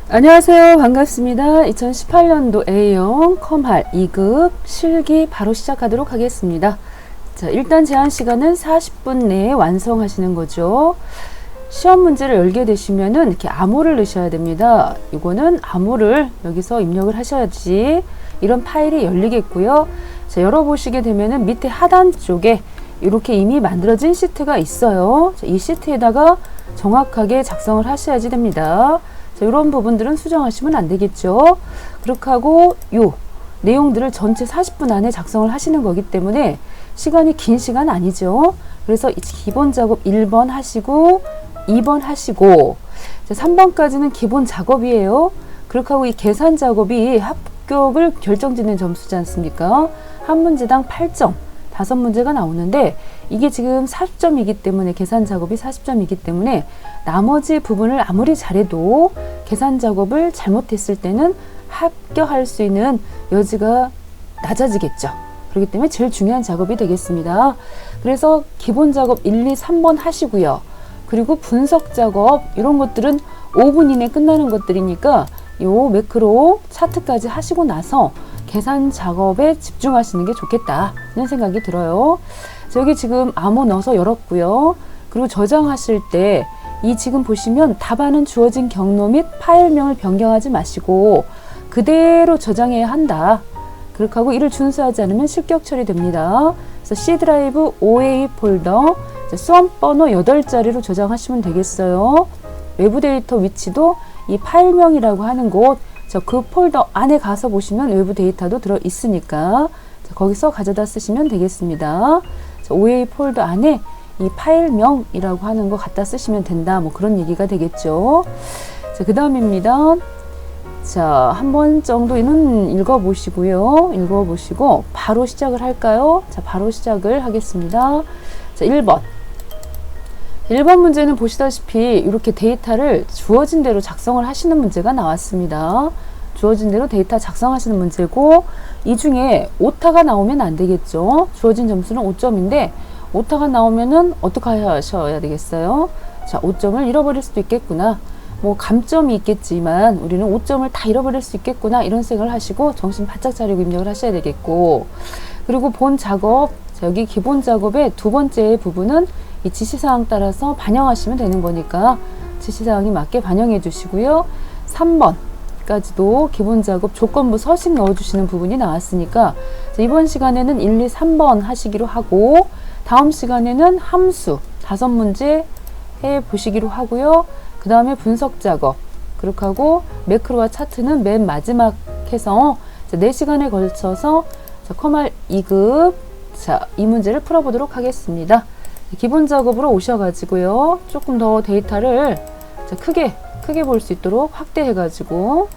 안녕하세요. 반갑습니다. 2018년도 A형 컴할 2급 실기 바로 시작하도록 하겠습니다. 자, 일단 제한 시간은 40분 내에 완성하시는 거죠. 시험 문제를 열게 되시면은 이렇게 암호를 넣으셔야 됩니다. 이거는 암호를 여기서 입력을 하셔야지 이런 파일이 열리겠고요. 자, 열어보시게 되면은 밑에 하단 쪽에 이렇게 이미 만들어진 시트가 있어요. 자, 이 시트에다가 정확하게 작성을 하셔야지 됩니다. 자, 이런 부분들은 수정하시면 안 되겠죠. 그렇게 하고 요 내용들을 전체 40분 안에 작성을 하시는 거기 때문에 시간이 긴 시간 아니죠. 그래서 기본 작업 1번 하시고 2번 하시고 3번까지는 기본 작업이에요. 그렇게 하고 이 계산 작업이 합격을 결정짓는 점수지 않습니까? 한 문제당 8점 5문제가 나오는데 이게 지금 40점이기 때문에 계산 작업이 40점이기 때문에 나머지 부분을 아무리 잘해도 계산 작업을 잘못했을 때는 합격할 수 있는 여지가 낮아지겠죠. 그렇기 때문에 제일 중요한 작업이 되겠습니다. 그래서 기본 작업 1, 2, 3번 하시고요. 그리고 분석 작업 이런 것들은 5분 이내 끝나는 것들이니까 요 매크로 차트까지 하시고 나서 계산 작업에 집중하시는 게 좋겠다는 생각이 들어요. 자, 여기 지금 암호 넣어서 열었고요. 그리고 저장하실 때 이 지금 보시면 답안은 주어진 경로 및 파일명을 변경하지 마시고 그대로 저장해야 한다. 그렇게 하고 이를 준수하지 않으면 실격 처리됩니다. 그래서 C 드라이브 OA 폴더 수험 번호 8자리로 저장하시면 되겠어요. 외부 데이터 위치도 이 파일명이라고 하는 곳 그 폴더 안에 가서 보시면 외부 데이터도 들어 있으니까 거기서 가져다 쓰시면 되겠습니다. OA 폴더 안에 이 파일명이라고 하는 거 갖다 쓰시면 된다. 뭐 그런 얘기가 되겠죠. 자, 그 다음입니다. 자, 한 번 정도는 읽어보시고요. 읽어보시고 바로 시작을 할까요? 자, 바로 시작을 하겠습니다. 자, 1번. 1번 문제는 보시다시피 이렇게 데이터를 주어진 대로 작성을 하시는 문제가 나왔습니다. 주어진 대로 데이터 작성하시는 문제고 이 중에 오타가 나오면 안 되겠죠. 주어진 점수는 5점인데 오타가 나오면은 어떻게 하셔야 되겠어요? 자, 5점을 잃어버릴 수도 있겠구나. 뭐 감점이 있겠지만 우리는 5점을 다 잃어버릴 수 있겠구나 이런 생각을 하시고 정신 바짝 차리고 입력을 하셔야 되겠고 그리고 본 작업 여기 기본 작업의 두 번째 부분은 이 지시사항 따라서 반영하시면 되는 거니까 지시사항이 맞게 반영해 주시고요. 3번까지도 기본 작업 조건부 서식 넣어주시는 부분이 나왔으니까 이번 시간에는 1, 2, 3번 하시기로 하고 다음 시간에는 함수 5문제 해 보시기로 하고요. 그 다음에 분석 작업 그렇게 하고 매크로와 차트는 맨 마지막 해서 4시간에 걸쳐서 컴할 2급 이 문제를 풀어보도록 하겠습니다. 기본 작업으로 오셔가지고요. 조금 더 데이터를 크게 볼 수 있도록 확대해가지고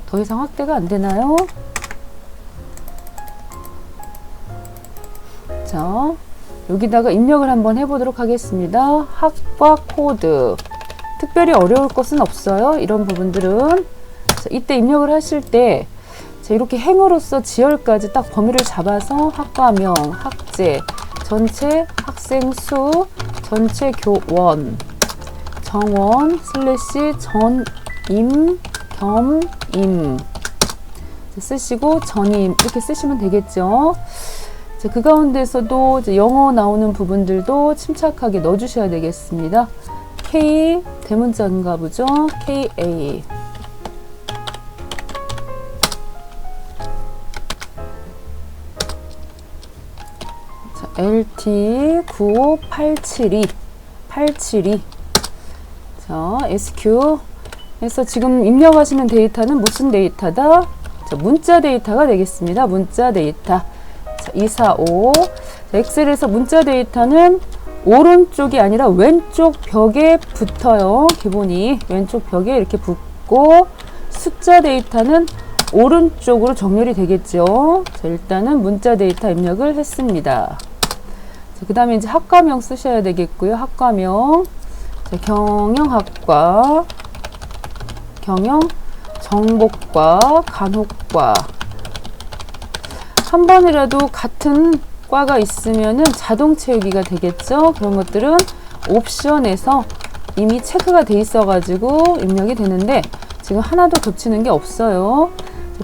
더 이상 확대가 안 되나요? 자, 여기다가 입력을 한번 해보도록 하겠습니다. 학과 코드. 특별히 어려울 것은 없어요. 이런 부분들은. 자, 이때 입력을 하실 때 이렇게 행으로서 지열까지 딱 범위를 잡아서 학과명, 학제, 전체 학생 수, 전체 교원, 정원, 슬래시 전임, 겸임 쓰시고 전임 이렇게 쓰시면 되겠죠. 자, 그 가운데서도 영어 나오는 부분들도 침착하게 넣어주셔야 되겠습니다. K 대문자인가 보죠. KA LT 95872 자, SQ 해서 지금 입력하시는 데이터는 무슨 데이터다? 자, 문자 데이터가 되겠습니다. 문자 데이터. 자, 245. 자, 엑셀에서 문자 데이터는 오른쪽이 아니라 왼쪽 벽에 붙어요. 기본이 왼쪽 벽에 이렇게 붙고 숫자 데이터는 오른쪽으로 정렬이 되겠죠. 자, 일단은 문자 데이터 입력을 했습니다. 그 다음에 이제 학과명 쓰셔야 되겠고요. 학과명. 자, 경영학과, 경영, 정복과, 간호과. 한 번이라도 같은 과가 있으면은 자동 채우기가 되겠죠. 그런 것들은 옵션에서 이미 체크가 돼 있어 가지고 입력이 되는데 지금 하나도 겹치는 게 없어요.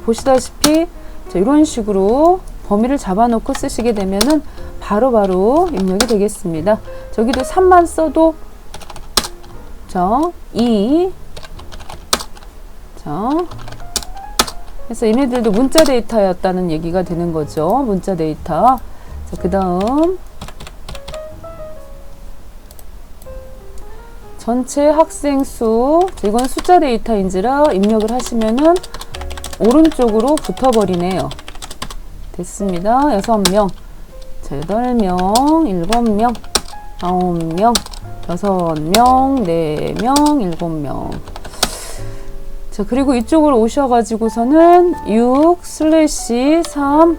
보시다시피 이런 식으로 범위를 잡아놓고 쓰시게 되면은 바로바로 입력이 되겠습니다. 저기도 3만 써도 2 그래서 얘네들도 문자 데이터였다는 얘기가 되는 거죠. 문자 데이터. 그 다음 전체 학생 수, 이건 숫자 데이터인지라 입력을 하시면은 오른쪽으로 붙어버리네요. 됐습니다. 6명, 8명, 7명, 9명, 6명, 4명, 7명. 자, 그리고 이쪽으로 오셔가지고서는 6/3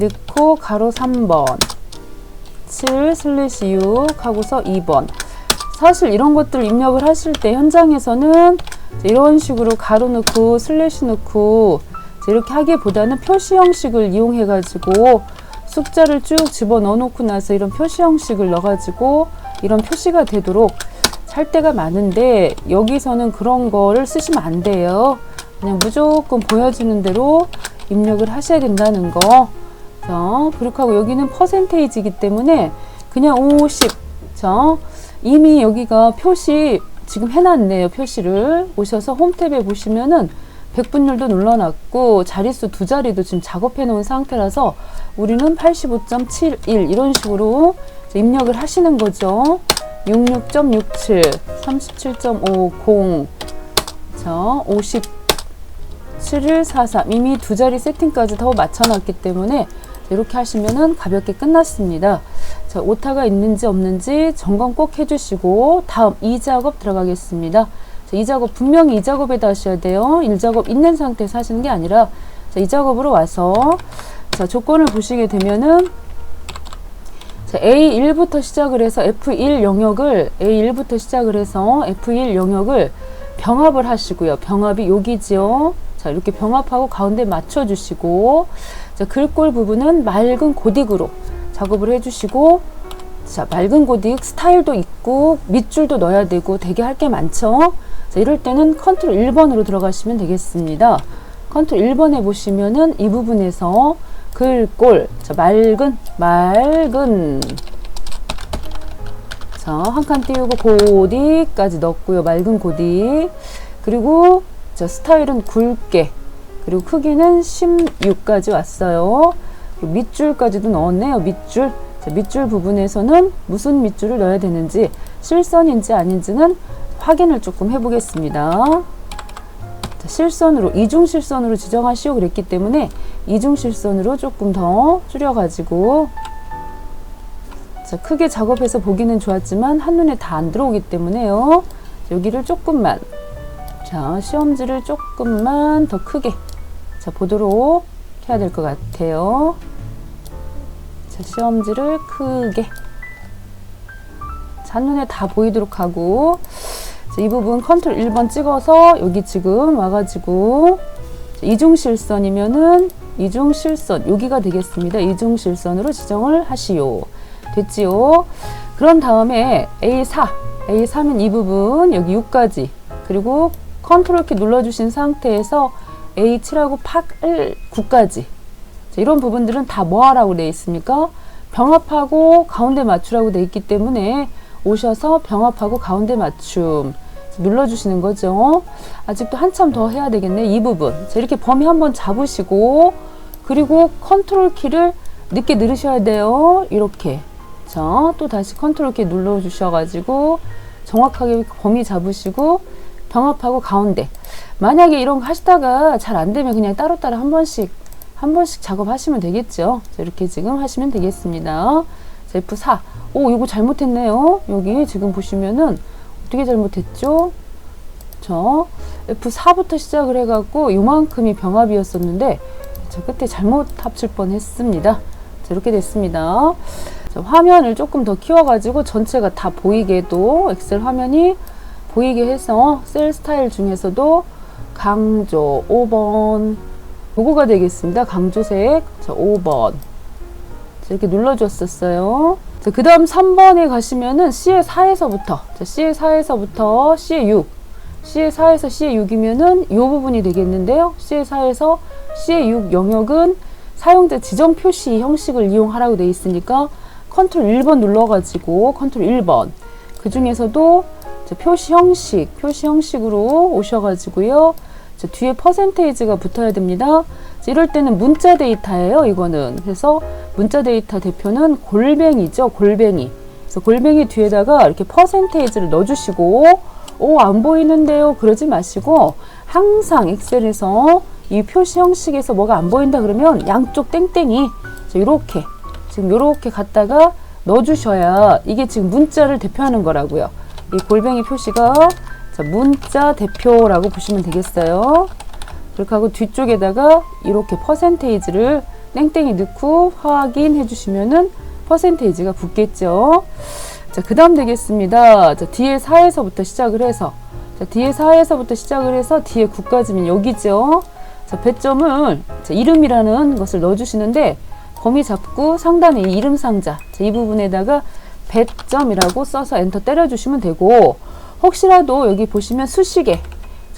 넣고 가로 3번, 7/6 하고서 2번. 사실 이런 것들 입력을 하실 때 현장에서는 이런 식으로 가로 넣고 슬래시 넣고 이렇게 하기보다는 표시 형식을 이용해 가지고 숫자를 쭉 집어넣어 놓고 나서 이런 표시 형식을 넣어 가지고 이런 표시가 되도록 할 때가 많은데 여기서는 그런 거를 쓰시면 안 돼요. 그냥 무조건 보여주는 대로 입력을 하셔야 된다는 거. 그렇게 하고 여기는 퍼센테이지이기 때문에 그냥 50. 이미 여기가 표시 지금 해놨네요. 표시를 오셔서 홈탭에 보시면은 백분율도 눌러놨고 자릿수 2자리도 지금 작업해 놓은 상태라서 우리는 85.71 이런 식으로 입력을 하시는 거죠. 66.67, 37.50, 57.43 이미 2자리 세팅까지 더 맞춰놨기 때문에 이렇게 하시면은 가볍게 끝났습니다. 자, 오타가 있는지 없는지 점검 꼭 해주시고 다음 2작업 들어가겠습니다. 자, 2작업 분명히 2작업에다 하셔야 돼요. 1작업 있는 상태에서 하시는 게 아니라 자, 2작업으로 와서 자, 조건을 보시게 되면은 자, A1부터 시작을 해서 F1 영역을 A1부터 시작을 해서 F1 영역을 병합을 하시고요. 병합이 여기지요. 자, 이렇게 병합하고 가운데 맞춰주시고 자, 글꼴 부분은 맑은 고딕으로 작업을 해주시고 자, 맑은 고딕 스타일도 있고 밑줄도 넣어야 되고 되게 할 게 많죠. 자, 이럴 때는 컨트롤 1번으로 들어가시면 되겠습니다. 컨트롤 1번에 보시면은 이 부분에서 글꼴 자, 맑은 자, 한 칸 띄우고 고딕까지 넣었고요. 맑은 고딕 그리고 자, 스타일은 굵게 그리고 크기는 16까지 왔어요. 밑줄까지도 넣었네요. 밑줄. 자, 밑줄 부분에서는 무슨 밑줄을 넣어야 되는지 실선인지 아닌지는 확인을 조금 해보겠습니다. 자, 실선으로 이중 실선으로 지정하시오 그랬기 때문에 이중 실선으로 조금 더 줄여가지고 자, 크게 작업해서 보기는 좋았지만 한눈에 다 안 들어오기 때문에요. 여기를 조금만 자, 시험지를 조금만 더 크게 자, 보도록 해야 될 것 같아요. 자, 시험지를 크게 자, 한눈에 다 보이도록 하고 자, 이 부분 컨트롤 1번 찍어서 여기 지금 와가지고 자, 이중실선이면은 이중실선 여기가 되겠습니다. 이중실선으로 지정을 하시오. 됐지요? 그런 다음에 A4면 이 부분 여기 6까지 그리고 컨트롤 키 눌러주신 상태에서 A7하고 8, 9까지 자, 이런 부분들은 다 뭐 하라고 되어 있습니까? 병합하고 가운데 맞추라고 되어 있기 때문에 오셔서 병합하고 가운데 맞춤 눌러주시는 거죠. 아직도 한참 더 해야 되겠네. 이 부분 자, 이렇게 범위 한번 잡으시고 그리고 컨트롤 키를 늦게 누르셔야 돼요. 이렇게 자, 또 다시 컨트롤 키 눌러 주셔가지고 정확하게 범위 잡으시고 병합하고 가운데 만약에 이런 거 하시다가 잘 안 되면 그냥 따로따로 한 번씩 작업하시면 되겠죠. 자, 이렇게 지금 하시면 되겠습니다. 자, F4 오 이거 잘못했네요. 여기 지금 보시면은 어떻게 잘못했죠? 저 F4부터 시작을 해갖고 요만큼이 병합이었었는데 자, 끝에 잘못 합칠 뻔 했습니다. 자, 이렇게 됐습니다. 자, 화면을 조금 더 키워가지고 전체가 다 보이게도 엑셀 화면이 보이게 해서 셀 스타일 중에서도 강조 5번 요거가 되겠습니다. 강조색. 자, 5번. 자, 이렇게 눌러줬었어요. 자, 그 다음 3번에 가시면은 C의 4에서부터, 자, C의 4에서부터 C의 6. C의 4에서 C의 6이면은 요 부분이 되겠는데요. C의 4에서 C의 6 영역은 사용자 지정 표시 형식을 이용하라고 되어 있으니까 컨트롤 1번 눌러가지고 컨트롤 1번. 그 중에서도 표시 형식으로 오셔가지고요. 뒤에 퍼센테이지가 붙어야 됩니다. 이럴 때는 문자 데이터예요, 이거는. 그래서 문자 데이터 대표는 골뱅이죠, 골뱅이. 그래서 골뱅이 뒤에다가 이렇게 퍼센테이지를 넣어주시고, 안 보이는데요, 그러지 마시고, 항상 엑셀에서 이 표시 형식에서 뭐가 안 보인다 그러면 양쪽 땡땡이, 이렇게, 지금 이렇게 갖다가 넣어주셔야 이게 지금 문자를 대표하는 거라고요. 이 골뱅이 표시가 문자 대표라고 보시면 되겠어요. 그렇게 하고 뒤쪽에다가 이렇게 퍼센테이지를 땡땡이 넣고 확인해 주시면은 퍼센테이지가 붙겠죠. 자, 그 다음 되겠습니다. 자, 뒤에 4에서부터 시작을 해서, 뒤에 4에서부터 시작을 해서 뒤에 9까지면 여기죠. 자, 배점을 이름이라는 것을 넣어주시는데 범위 잡고 상단에 이 이름 상자, 이 부분에다가 배점이라고 써서 엔터 때려주시면 되고, 혹시라도 여기 보시면 수식에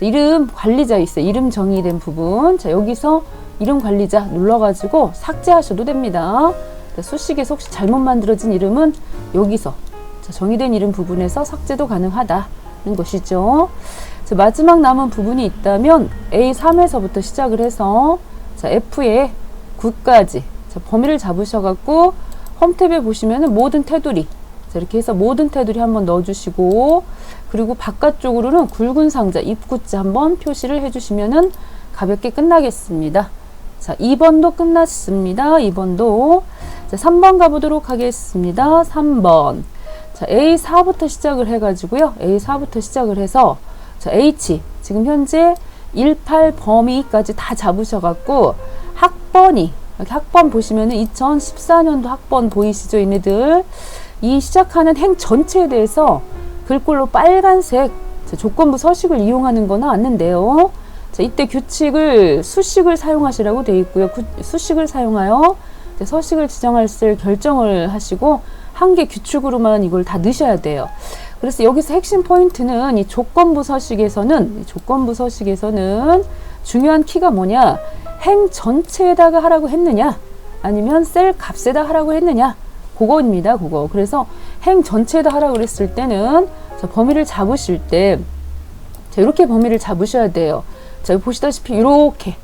이름 관리자 있어요. 이름 정의된 부분. 자, 여기서 이름 관리자 눌러가지고 삭제하셔도 됩니다. 자, 수식에서 혹시 잘못 만들어진 이름은 여기서 정의된 이름 부분에서 삭제도 가능하다는 것이죠. 자, 마지막 남은 부분이 있다면 A3에서부터 시작을 해서 F에 9까지 범위를 잡으셔갖고 홈탭에 보시면은 모든 테두리, 이렇게 해서 모든 테두리 한번 넣어주시고, 그리고 바깥쪽으로는 굵은 상자 입구자 한번 표시를 해주시면은 가볍게 끝나겠습니다. 자, 2번도 끝났습니다. 2번도. 자, 3번 가보도록 하겠습니다. 3번. 자, A4부터 시작을 해가지고요. A4부터 시작을 해서, 자, H. 지금 현재 18 범위까지 다 잡으셔갖고, 학번이, 여기 학번 보시면은 2014년도 학번 보이시죠? 얘네들. 이 시작하는 행 전체에 대해서 글꼴로 빨간색 조건부 서식을 이용하는 거 나왔는데요. 자, 이때 규칙을 수식을 사용하시라고 되어 있고요. 수식을 사용하여 서식을 지정할 때 결정을 하시고 한 개 규칙으로만 이걸 다 넣으셔야 돼요. 그래서 여기서 핵심 포인트는 이 조건부 서식에서는 중요한 키가 뭐냐? 행 전체에다가 하라고 했느냐? 아니면 셀 값에다 하라고 했느냐? 그거입니다, 그거. 그래서 행 전체에다 하라고 그랬을 때는 범위를 잡으실 때 이렇게 범위를 잡으셔야 돼요. 자, 여기 보시다시피 이렇게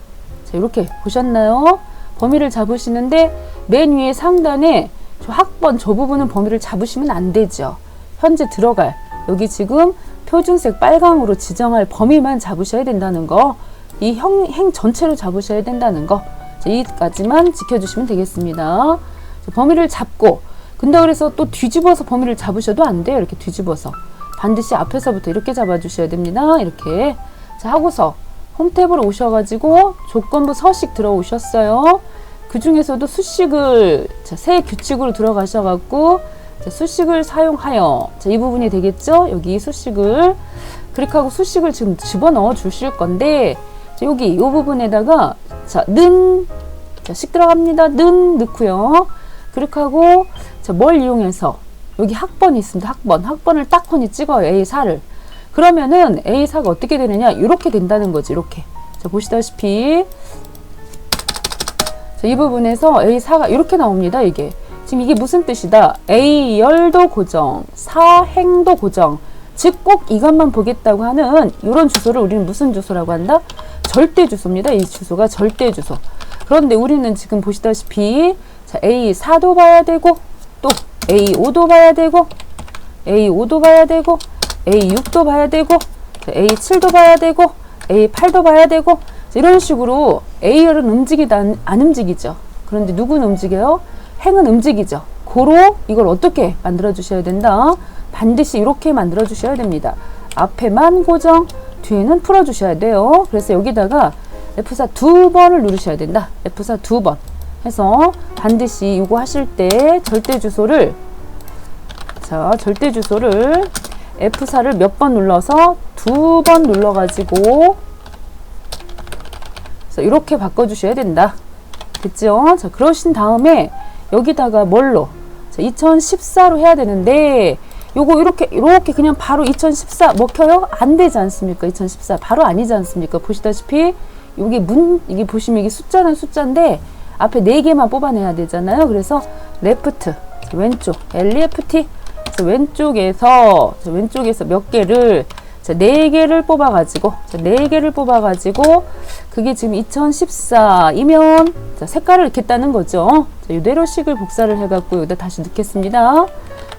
보셨나요? 범위를 잡으시는데 맨 위에 상단에 학번 저 부분은 범위를 잡으시면 안 되죠. 현재 들어갈 여기 지금 표준색 빨강으로 지정할 범위만 잡으셔야 된다는 거, 이 행 전체로 잡으셔야 된다는 거, 여기까지만 지켜주시면 되겠습니다. 범위를 잡고, 근데 그래서 또 뒤집어서 범위를 잡으셔도 안 돼요. 이렇게 뒤집어서 반드시 앞에서부터 이렇게 잡아주셔야 됩니다. 이렇게. 자, 하고서 홈탭으로 오셔가지고 조건부 서식 들어오셨어요. 그 중에서도 수식을 새 규칙으로 들어가셔갖고 수식을 사용하여, 이 부분이 되겠죠. 여기 수식을 클릭하고 수식을 지금 집어넣어 주실 건데, 여기 이 부분에다가 는 식 들어갑니다. 는 넣고요. 클릭하고 뭘 이용해서 여기 학번이 있습니다. 학번을 딱 혼이 찍어요. A4를. 그러면은 A4가 어떻게 되느냐? 이렇게 된다는 거지. 이렇게. 자, 보시다시피 자, 이 부분에서 A4가 이렇게 나옵니다. 이게 지금 이게 무슨 뜻이다? A열도 고정, 사행도 고정. 즉 꼭 이것만 보겠다고 하는 이런 주소를 우리는 무슨 주소라고 한다? 절대 주소입니다. 이 주소가 절대 주소. 그런데 우리는 지금 보시다시피 자, A4도 봐야 되고, 또 A5도 봐야 되고, A5도 봐야 되고, A6도 봐야 되고, A7도 봐야 되고, A8도 봐야 되고, 이런 식으로 A열은 움직이다 안 움직이죠. 그런데 누구는 움직여요? 행은 움직이죠. 고로 이걸 어떻게 만들어 주셔야 된다? 반드시 이렇게 만들어 주셔야 됩니다. 앞에만 고정, 뒤에는 풀어 주셔야 돼요. 그래서 여기다가 F4 2번을 누르셔야 된다. F4 2번 해서 반드시 이거 하실 때 절대 주소를 F4를 몇 번 눌러서 2번 눌러가지고 그래서 이렇게 바꿔주셔야 된다. 됐죠? 자, 그러신 다음에 여기다가 뭘로? 자, 2014로 해야 되는데 요거 이렇게 그냥 바로 2014 먹혀요? 안 되지 않습니까? 2014 바로 아니지 않습니까? 보시다시피 이게 보시면 이게 숫자는 숫자인데 앞에 4개만 뽑아내야 되잖아요. 그래서 레프트 왼쪽 LEFT 왼쪽에서 몇 개를 자, 4개를 뽑아가지고 자, 4개를 뽑아가지고 그게 지금 2014이면 자, 색깔을 넣겠다는 거죠. 자, 이대로식을 복사를 해갖고 여기다 다시 넣겠습니다. 자,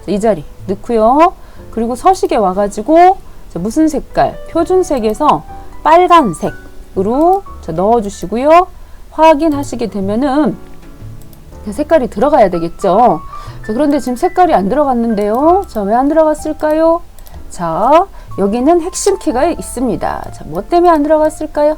이 자리 넣고요. 그리고 서식에 와가지고 자, 무슨 색깔? 표준색에서 빨간색으로 자, 넣어주시고요. 확인하시게 되면은 색깔이 들어가야 되겠죠. 자, 그런데 지금 색깔이 안 들어갔는데요. 자, 왜 안 들어갔을까요? 자, 여기는 핵심 키가 있습니다. 자, 뭐 때문에 안 들어갔을까요?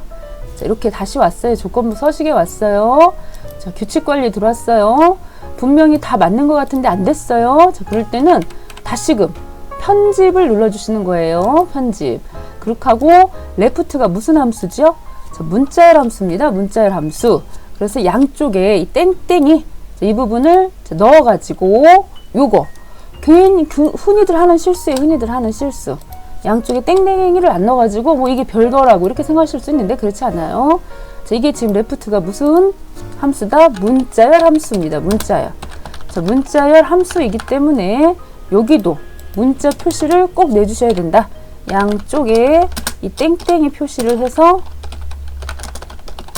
자, 이렇게 다시 왔어요. 조건부 서식에 왔어요. 자, 규칙 관리 들어왔어요. 분명히 다 맞는 것 같은데 안 됐어요. 자, 그럴 때는 다시금 편집을 눌러주시는 거예요. 편집. 그렇게 하고 레프트가 무슨 함수죠? 자, 문자열 함수입니다. 문자열 함수. 그래서 양쪽에 이 땡땡이 이 부분을 넣어가지고 요거 괜히 흔히들 하는 실수예요. 흔히들 하는 실수. 양쪽에 땡땡이를 안 넣어가지고 뭐 이게 별거라고 이렇게 생각하실 수 있는데 그렇지 않아요. 자, 이게 지금 레프트가 무슨 함수다? 문자열 함수입니다. 문자열. 자, 문자열 함수이기 때문에 여기도 문자 표시를 꼭 내주셔야 된다. 양쪽에 이 땡땡이 표시를 해서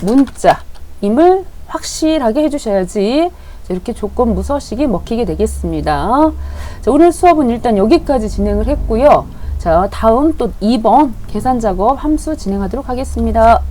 문자임을 확실하게 해주셔야지 이렇게 조건부 서식이 먹히게 되겠습니다. 자, 오늘 수업은 일단 여기까지 진행을 했고요. 자, 다음 또 2번 계산 작업 함수 진행하도록 하겠습니다.